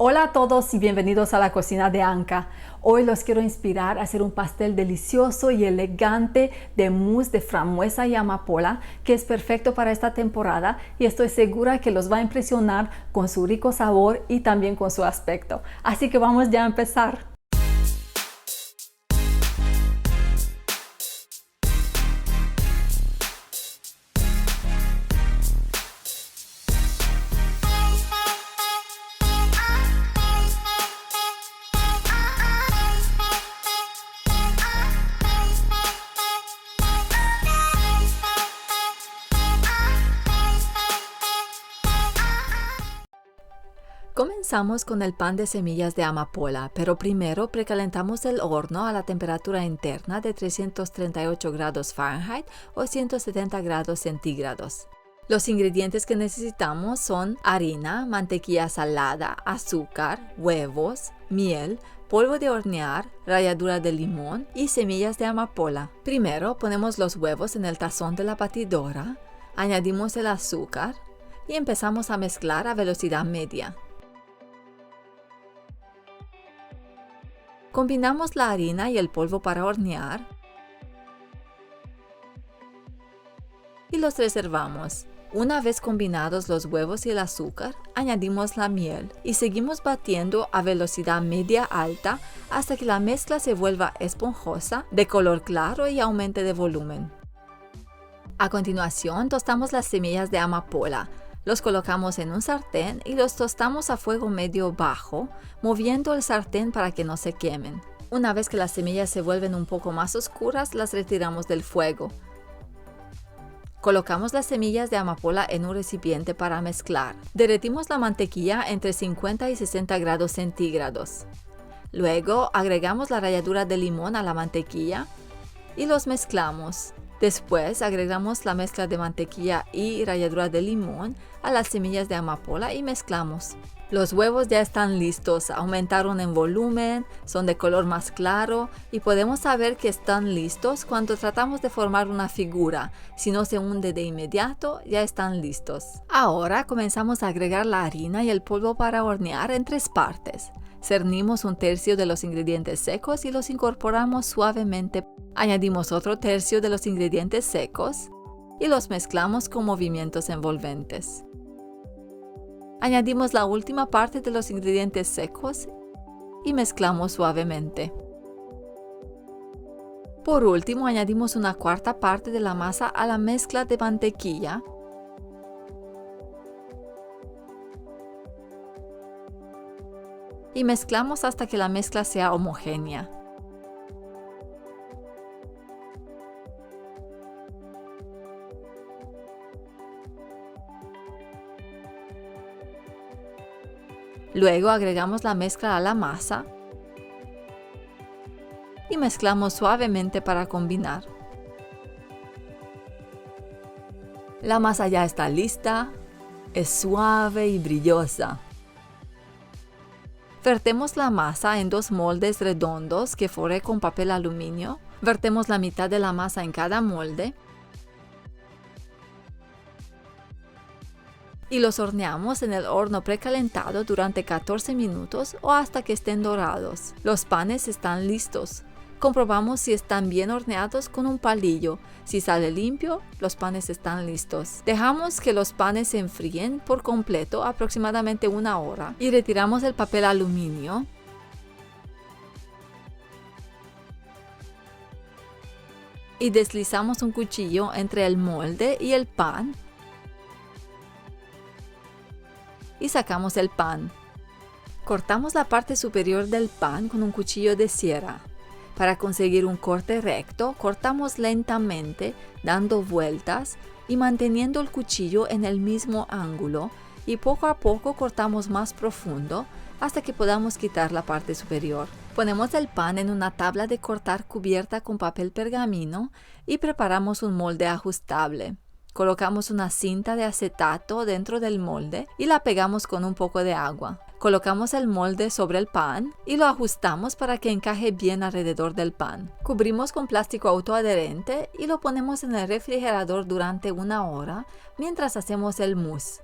Hola a todos y bienvenidos a la cocina de Anka. Hoy los quiero inspirar a hacer un pastel delicioso y elegante de mousse de frambuesa y amapola que es perfecto para esta temporada y estoy segura que los va a impresionar con su rico sabor y también con su aspecto. Así que vamos ya a empezar. Comenzamos con el pan de semillas de amapola, pero primero precalentamos el horno a la temperatura interna de 338 grados Fahrenheit o 170 grados centígrados. Los ingredientes que necesitamos son harina, mantequilla salada, azúcar, huevos, miel, polvo de hornear, ralladura de limón y semillas de amapola. Primero ponemos los huevos en el tazón de la batidora, añadimos el azúcar y empezamos a mezclar a velocidad media. Combinamos la harina y el polvo para hornear y los reservamos. Una vez combinados los huevos y el azúcar, añadimos la miel y seguimos batiendo a velocidad media-alta hasta que la mezcla se vuelva esponjosa, de color claro y aumente de volumen. A continuación, tostamos las semillas de amapola. Los colocamos en un sartén y los tostamos a fuego medio bajo, moviendo el sartén para que no se quemen. Una vez que las semillas se vuelven un poco más oscuras, las retiramos del fuego. Colocamos las semillas de amapola en un recipiente para mezclar. Derretimos la mantequilla entre 50 y 60 grados centígrados. Luego agregamos la ralladura de limón a la mantequilla y los mezclamos. Después agregamos la mezcla de mantequilla y ralladura de limón a las semillas de amapola y mezclamos. Los huevos ya están listos, aumentaron en volumen, son de color más claro y podemos saber que están listos cuando tratamos de formar una figura. Si no se hunde de inmediato, ya están listos. Ahora comenzamos a agregar la harina y el polvo para hornear en 3 partes. Cernimos un tercio de los ingredientes secos y los incorporamos suavemente. Añadimos otro tercio de los ingredientes secos y los mezclamos con movimientos envolventes. Añadimos la última parte de los ingredientes secos y mezclamos suavemente. Por último, añadimos una cuarta parte de la masa a la mezcla de mantequilla y mezclamos hasta que la mezcla sea homogénea. Luego agregamos la mezcla a la masa y mezclamos suavemente para combinar. La masa ya está lista, es suave y brillosa. Vertemos la masa en 2 moldes redondos que forré con papel aluminio. Vertemos la mitad de la masa en cada molde y los horneamos en el horno precalentado durante 14 minutos o hasta que estén dorados. Los panes están listos. Comprobamos si están bien horneados con un palillo. Si sale limpio, los panes están listos. Dejamos que los panes se enfríen por completo, aproximadamente 1 hora, y retiramos el papel aluminio. Y deslizamos un cuchillo entre el molde y el pan. Y sacamos el pan. Cortamos la parte superior del pan con un cuchillo de sierra. Para conseguir un corte recto, cortamos lentamente, dando vueltas y manteniendo el cuchillo en el mismo ángulo, y poco a poco cortamos más profundo hasta que podamos quitar la parte superior. Ponemos el pan en una tabla de cortar cubierta con papel pergamino y preparamos un molde ajustable. Colocamos una cinta de acetato dentro del molde y la pegamos con un poco de agua. Colocamos el molde sobre el pan y lo ajustamos para que encaje bien alrededor del pan. Cubrimos con plástico autoadherente y lo ponemos en el refrigerador durante 1 hora mientras hacemos el mousse.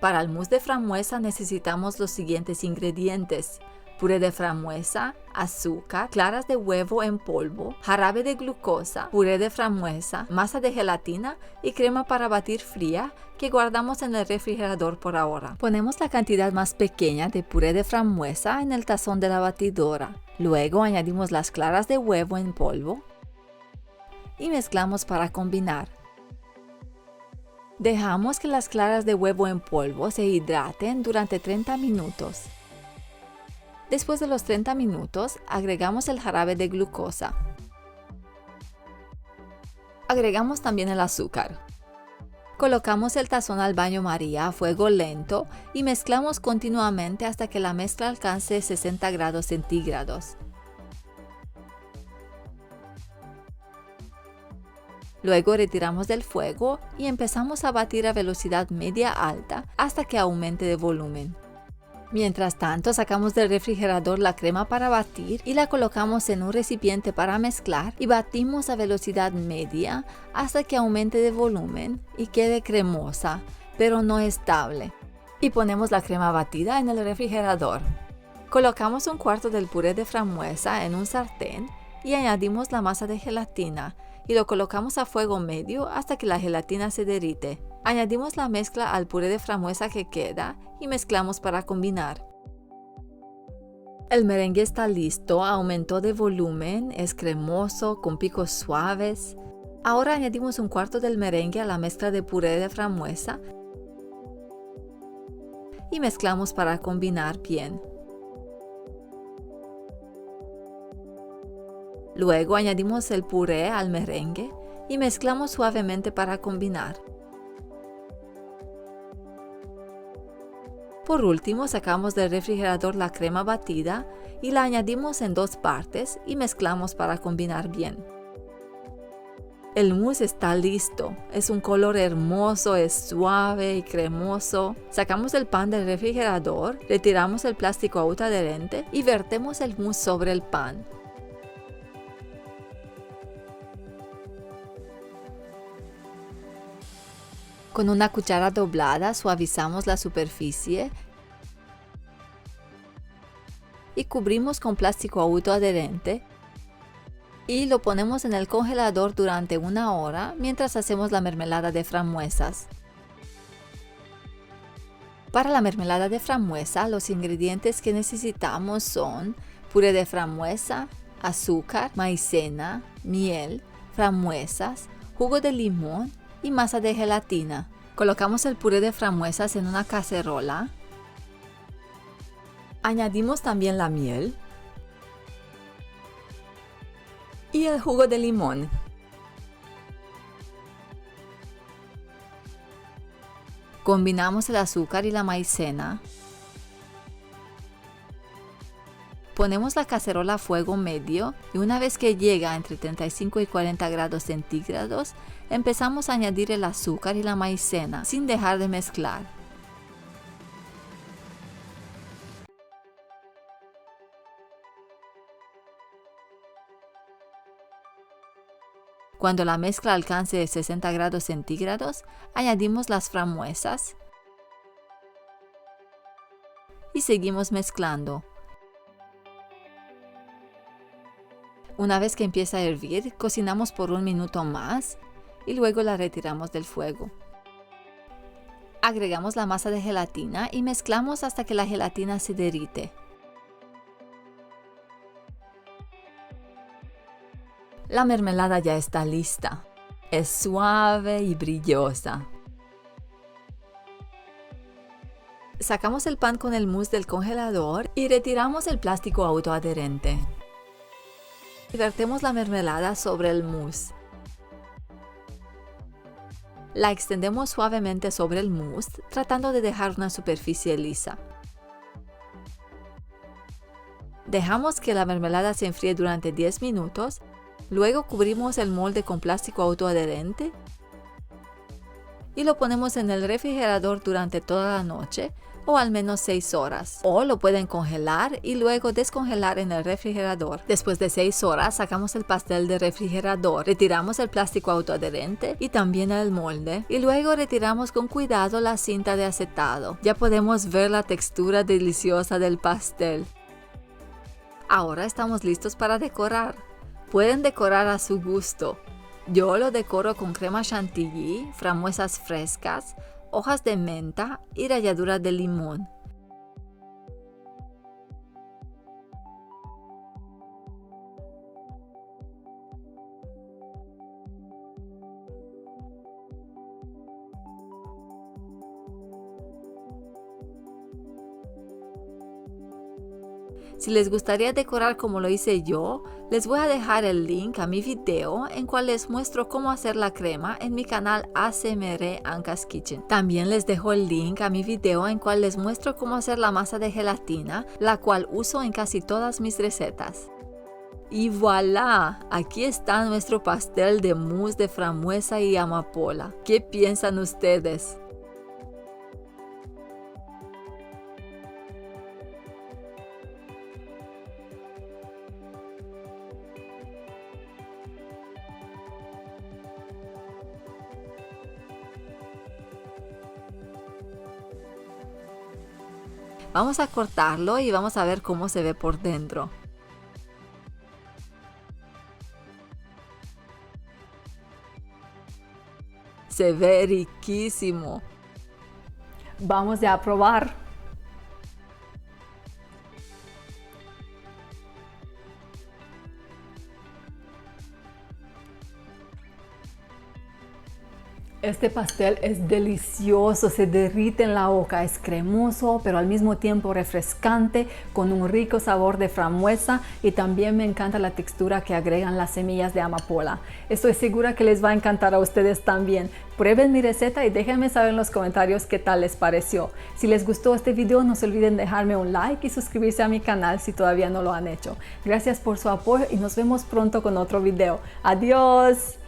Para el mousse de frambuesa necesitamos los siguientes ingredientes: puré de frambuesa, azúcar, claras de huevo en polvo, jarabe de glucosa, puré de frambuesa, masa de gelatina y crema para batir fría que guardamos en el refrigerador por ahora. Ponemos la cantidad más pequeña de puré de frambuesa en el tazón de la batidora. Luego añadimos las claras de huevo en polvo y mezclamos para combinar. Dejamos que las claras de huevo en polvo se hidraten durante 30 minutos. Después de los 30 minutos, agregamos el jarabe de glucosa. Agregamos también el azúcar. Colocamos el tazón al baño María a fuego lento y mezclamos continuamente hasta que la mezcla alcance 60 grados centígrados. Luego retiramos del fuego y empezamos a batir a velocidad media-alta hasta que aumente de volumen. Mientras tanto, sacamos del refrigerador la crema para batir y la colocamos en un recipiente para mezclar y batimos a velocidad media hasta que aumente de volumen y quede cremosa, pero no estable. Y ponemos la crema batida en el refrigerador. Colocamos un cuarto del puré de frambuesa en un sartén y añadimos la masa de gelatina y lo colocamos a fuego medio hasta que la gelatina se derrite. Añadimos la mezcla al puré de frambuesa que queda y mezclamos para combinar. El merengue está listo, aumentó de volumen, es cremoso, con picos suaves. Ahora añadimos un cuarto del merengue a la mezcla de puré de frambuesa y mezclamos para combinar bien. Luego añadimos el puré al merengue y mezclamos suavemente para combinar. Por último, sacamos del refrigerador la crema batida y la añadimos en 2 partes y mezclamos para combinar bien. El mousse está listo, es un color hermoso, es suave y cremoso. Sacamos el pan del refrigerador, retiramos el plástico autoadherente y vertemos el mousse sobre el pan. Con una cuchara doblada suavizamos la superficie y cubrimos con plástico autoadherente y lo ponemos en el congelador durante 1 hora mientras hacemos la mermelada de frambuesas. Para la mermelada de frambuesa, los ingredientes que necesitamos son puré de frambuesa, azúcar, maicena, miel, frambuesas, jugo de limón y masa de gelatina. Colocamos el puré de frambuesas en una cacerola. Añadimos también la miel y el jugo de limón. Combinamos el azúcar y la maicena. Ponemos la cacerola a fuego medio y una vez que llega entre 35 y 40 grados centígrados, empezamos a añadir el azúcar y la maicena sin dejar de mezclar. Cuando la mezcla alcance 60 grados centígrados, añadimos las frambuesas y seguimos mezclando. Una vez que empieza a hervir, cocinamos por 1 minuto más y luego la retiramos del fuego. Agregamos la masa de gelatina y mezclamos hasta que la gelatina se derrite. La mermelada ya está lista. Es suave y brillosa. Sacamos el pan con el mousse del congelador y retiramos el plástico autoadherente. Vertemos la mermelada sobre el mousse. La extendemos suavemente sobre el mousse, tratando de dejar una superficie lisa. Dejamos que la mermelada se enfríe durante 10 minutos, luego cubrimos el molde con plástico autoadherente y lo ponemos en el refrigerador durante toda la noche o al menos 6 horas. O lo pueden congelar y luego descongelar en el refrigerador. Después de 6 horas sacamos el pastel del refrigerador, retiramos el plástico autoadherente y también el molde y luego retiramos con cuidado la cinta de acetado. Ya podemos ver la textura deliciosa del pastel. Ahora estamos listos para decorar. Pueden decorar a su gusto. Yo lo decoro con crema chantilly, frambuesas frescas, hojas de menta y ralladuras de limón. Si les gustaría decorar como lo hice yo, les voy a dejar el link a mi video en cual les muestro cómo hacer la crema en mi canal ASMR Anka's Kitchen. También les dejo el link a mi video en cual les muestro cómo hacer la masa de gelatina, la cual uso en casi todas mis recetas. Y voilà, aquí está nuestro pastel de mousse de frambuesa y amapola. ¿Qué piensan ustedes? Vamos a cortarlo y vamos a ver cómo se ve por dentro. Se ve riquísimo. Vamos ya a probar. Este pastel es delicioso, se derrite en la boca, es cremoso, pero al mismo tiempo refrescante, con un rico sabor de frambuesa y también me encanta la textura que agregan las semillas de amapola. Estoy segura que les va a encantar a ustedes también. Prueben mi receta y déjenme saber en los comentarios qué tal les pareció. Si les gustó este video, no se olviden dejarme un like y suscribirse a mi canal si todavía no lo han hecho. Gracias por su apoyo y nos vemos pronto con otro video. ¡Adiós!